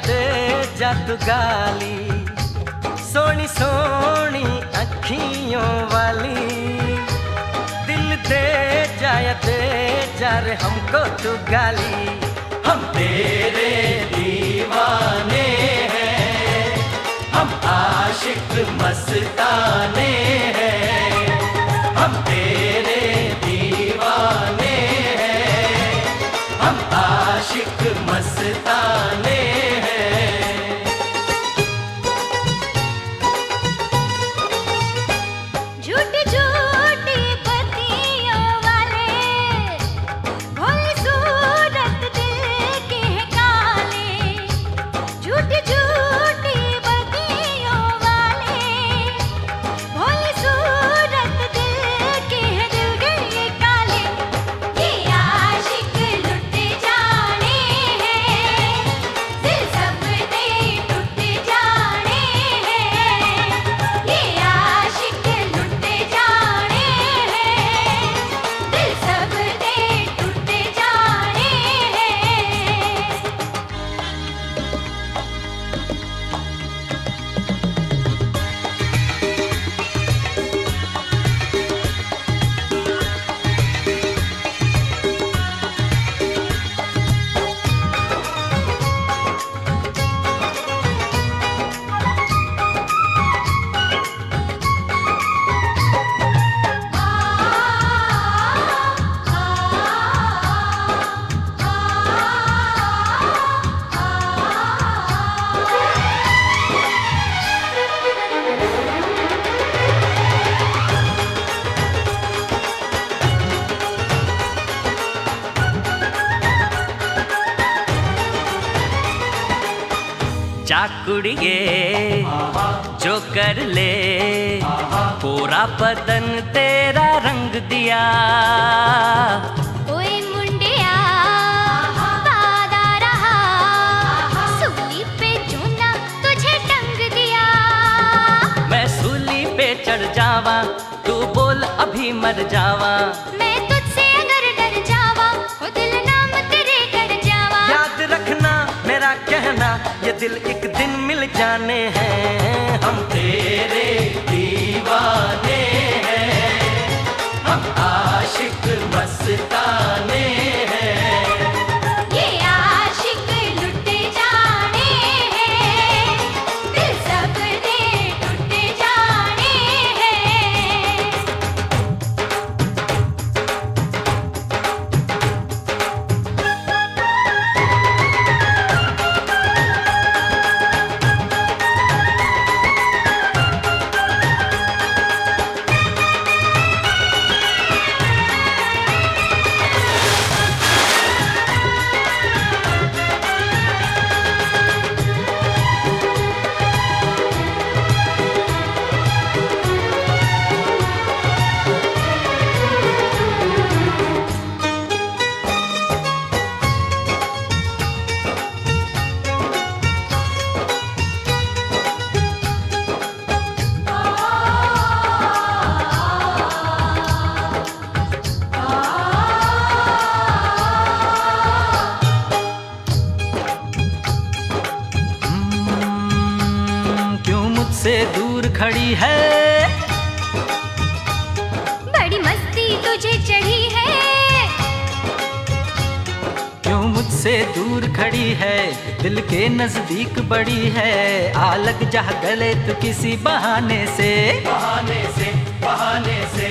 दे जा तू गाली, सोनी सोनी अखियों वाली। दिल दे जा रे हमको तू गाली। हम तेरे दीवाने हैं, हम आशिक मस्ताने हैं। हम तेरे दीवाने हैं, हम आशिक मस्ताने हैं। झूठी झूठी बत्तियों वाले, भोली सूरत दिल के हैं काले। झूठी झूठी बत्तियों वाले, भोली सूरत दिल के हैं दिल गए काले। ये आशिक लुट जाने हैं, दिल सब दे टूट जाने हैं। ये आशिक लुट जाने हैं, दिल सब दे टूट जाने हैं। चाकुड़िए जो कर ले, पूरा बदन तेरा रंग दिया। ओए मुंडिया वादा रहा, सूली पे चूना तुझे टंग दिया। मैं सूली पे चढ़ जावा, तू बोल अभी मर जावा। मैं तुझसे अगर डर जावा, हो दिल नाम तेरे कर जावा। याद रखना मेरा कहना, ये दिल एक दिन मिल जाने हैं। हम तेरे दीवाने हैं, हम आशिक मस्ताने हैं। ये आशिक लुट जाने हैं, दिल सब दे टूट जाने हैं। क्यों मुझसे दूर खड़ी है, बड़ी मस्ती तुझे चढ़ी है। क्यों मुझसे दूर खड़ी है, दिल के नजदीक बड़ी है। आ लग जा गले तू किसी बहाने से, बहाने से, बहाने से।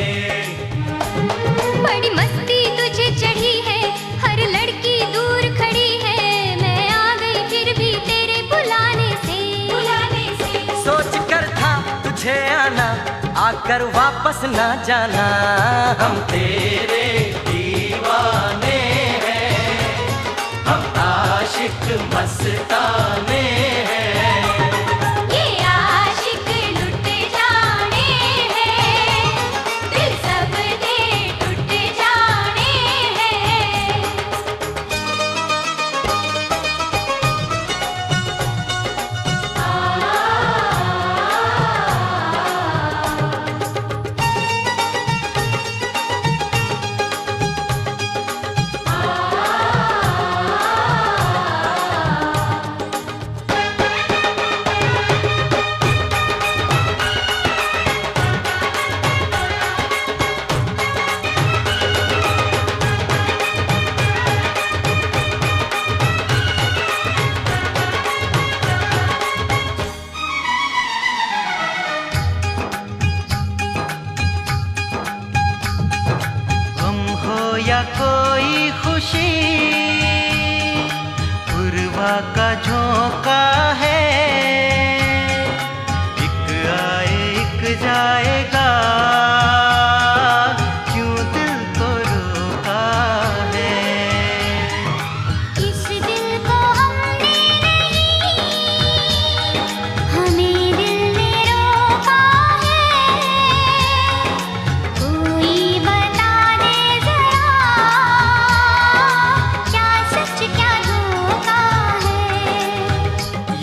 बड़ी मस्ती तुझे चढ़ी है, हर लड़की दूर खड़ी है। मैं आ गई फिर भी तेरे बुलाने से, बुलाने से। सोच कर था तुझे आना, आकर वापस ना जाना। हम तेरे दीवाने हैं, हम आशिक मस्ताने हैं। ये आशिक लुट जाने हैं, दिल सब दे टूट जाने हैं।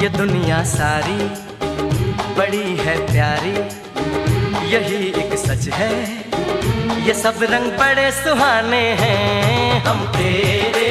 ये दुनिया सारी बड़ी है प्यारी, यही एक सच है, ये सब रंग बड़े सुहाने हैं। हम तेरे